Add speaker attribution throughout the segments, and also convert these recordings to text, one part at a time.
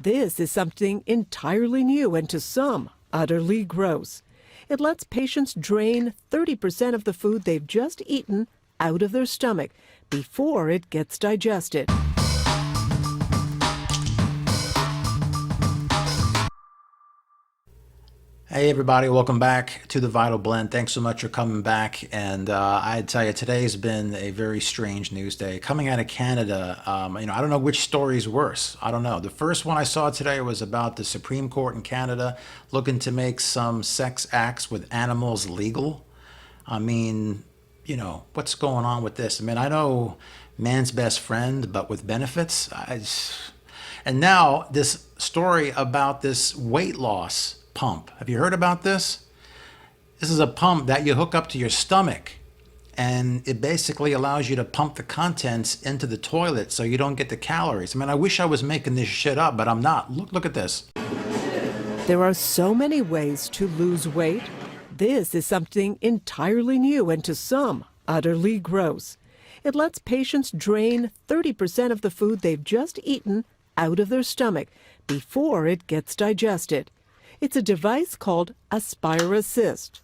Speaker 1: This is something entirely new and to some, utterly gross. It lets patients drain 30% of the food they've just eaten out of their stomach before it gets digested.
Speaker 2: Hey everybody, welcome back to the Vital Blend. Thanks so much for coming back. And I tell you, today's been a very strange news day. Coming out of Canada, I don't know which story is worse. I don't know. The first one I saw today was about the Supreme Court in Canada looking to make some sex acts with animals legal. I mean, what's going on with this? I mean, I know man's best friend, but with benefits. And now this story about this weight loss pump. Have you heard about this? This is a pump that you hook up to your stomach, and it basically allows you to pump the contents into the toilet so you don't get the calories. I mean, I wish I was making this shit up, but I'm not. Look at this.
Speaker 1: There are so many ways to lose weight. This is something entirely new and to some, utterly gross. It lets patients drain 30% of the food they've just eaten out of their stomach before it gets digested. It's a device called Aspire Assist,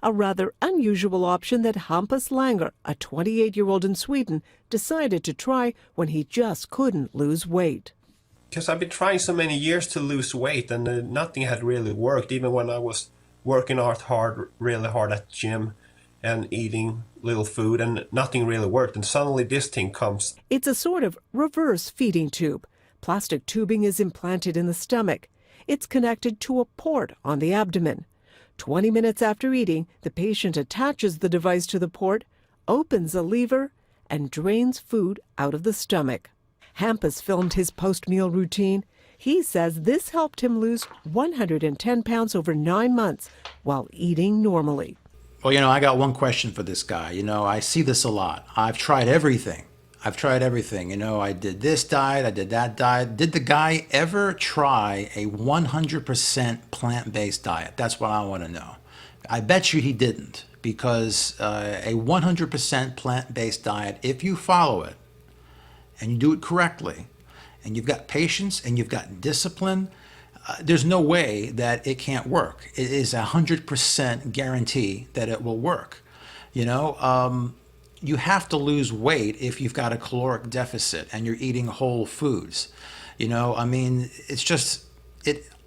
Speaker 1: a rather unusual option that Hampus Langer, a 28-year-old in Sweden, decided to try when he just couldn't lose weight.
Speaker 3: Because I've been trying so many years to lose weight and nothing had really worked, even when I was working really hard at gym and eating little food, and nothing really worked. And suddenly this thing comes.
Speaker 1: It's a sort of reverse feeding tube. Plastic tubing is implanted in the stomach. It's connected to a port on the abdomen. 20 minutes after eating, the patient attaches the device to the port, opens a lever, and drains food out of the stomach. Hampus filmed his post-meal routine. He says this helped him lose 110 pounds over 9 months while eating normally.
Speaker 2: Well, I got one question for this guy. I see this a lot. I've tried everything. I did this diet, I did that diet. Did the guy ever try a 100% plant-based diet? That's what I want to know. I bet you he didn't, because a 100% plant-based diet, if you follow it and you do it correctly, and you've got patience and you've got discipline, there's no way that it can't work. It is 100% guarantee that it will work. You have to lose weight if you've got a caloric deficit and you're eating whole foods. It's just,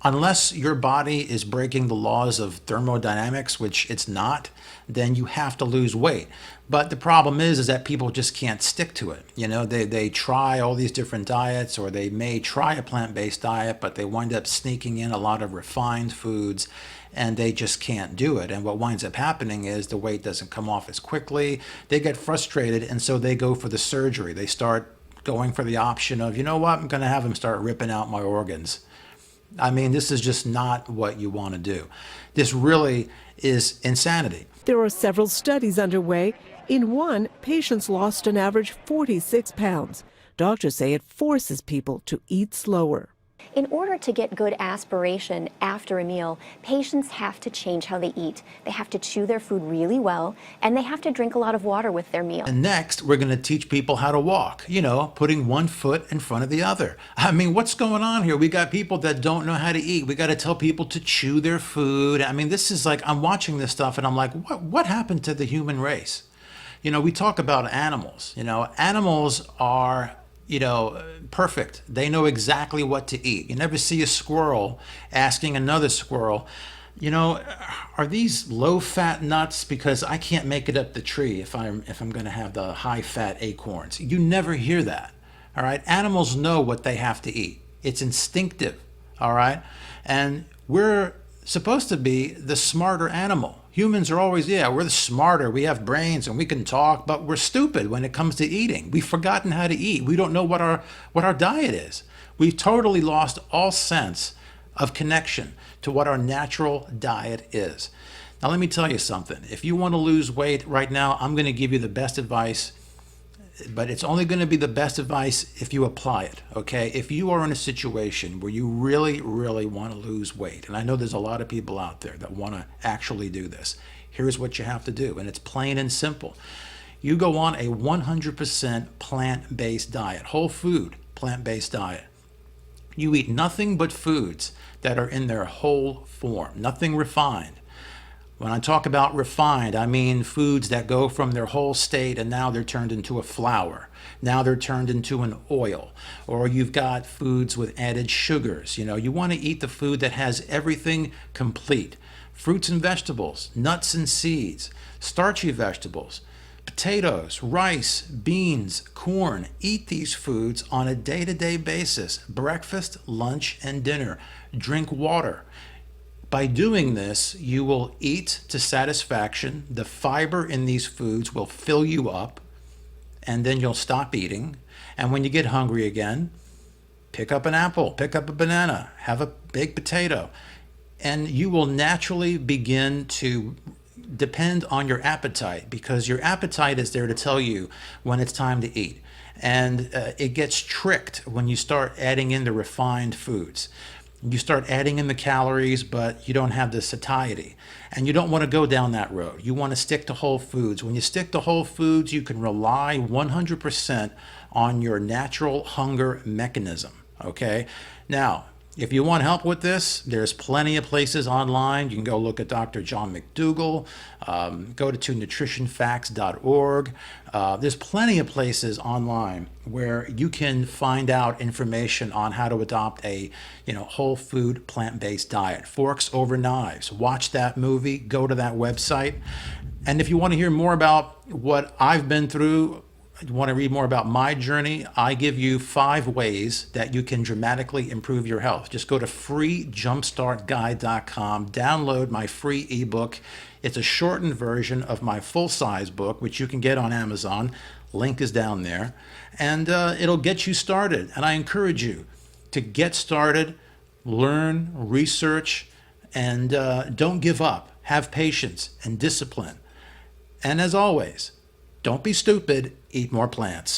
Speaker 2: unless your body is breaking the laws of thermodynamics, which it's not, then you have to lose weight. But the problem is that people just can't stick to it. They try all these different diets, or they may try a plant-based diet, but they wind up sneaking in a lot of refined foods, and they just can't do it. And what winds up happening is the weight doesn't come off as quickly. They get frustrated, and so they go for the surgery. They start going for the option of, I'm going to have them start ripping out my organs. This is just not what you want to do. This really is insanity.
Speaker 1: There are several studies underway. In one, patients lost an average 46 pounds. Doctors say it forces people to eat slower.
Speaker 4: In order to get good aspiration after a meal, patients have to change how they eat. They have to chew their food really well, and they have to drink a lot of water with their meal.
Speaker 2: And next, we're going to teach people how to walk, putting one foot in front of the other. What's going on here? We got people that don't know how to eat. We got to tell people to chew their food. This is like, I'm watching this stuff and I'm like, what happened to the human race? We talk about animals. Animals are perfect. They know exactly what to eat. You never see a squirrel asking another squirrel, are these low-fat nuts? Because I can't make it up the tree if I'm going to have the high-fat acorns. You never hear that. All right. Animals know what they have to eat. It's instinctive. All right. And we're supposed to be the smarter animal. Humans are always, we're the smarter, we have brains and we can talk, but we're stupid when it comes to eating. We've forgotten how to eat. We don't know what our diet is. We've totally lost all sense of connection to what our natural diet is. Now, let me tell you something. If you want to lose weight right now, I'm going to give you the best advice, but it's only going to be the best advice if you apply it, okay? If you are in a situation where you really, really want to lose weight, and I know there's a lot of people out there that want to actually do this, here's what you have to do, and it's plain and simple. You go on a 100% plant-based diet, whole food plant-based diet. You eat nothing but foods that are in their whole form, nothing refined. When I talk about refined, I mean foods that go from their whole state and now they're turned into a flour. Now they're turned into an oil. Or you've got foods with added sugars. You want to eat the food that has everything complete. Fruits and vegetables, nuts and seeds, starchy vegetables, potatoes, rice, beans, corn. Eat these foods on a day-to-day basis. Breakfast, lunch, and dinner. Drink water. By doing this, you will eat to satisfaction. The fiber in these foods will fill you up, and then you'll stop eating. And when you get hungry again, pick up an apple, pick up a banana, have a baked potato, and you will naturally begin to depend on your appetite, because your appetite is there to tell you when it's time to eat. And it gets tricked when you start adding in the refined foods. You start adding in the calories, but you don't have the satiety. And you don't want to go down that road. You want to stick to whole foods. When you stick to whole foods, you can rely 100% on your natural hunger mechanism. Okay? Now, if you want help with this, there's plenty of places online. You can go look at Dr. John McDougall, go to nutritionfacts.org. There's plenty of places online where you can find out information on how to adopt a whole food plant-based diet. Forks over knives. Watch that movie, go to that website. And if you want to hear more about what I've been through, you want to read more about my journey, I give you 5 ways that you can dramatically improve your health. Just go to freejumpstartguide.com, download my free ebook. It's a shortened version of my full-size book, which you can get on Amazon. Link is down there. And it'll get you started. And I encourage you to get started, learn, research, and don't give up. Have patience and discipline. And as always, don't be stupid, eat more plants.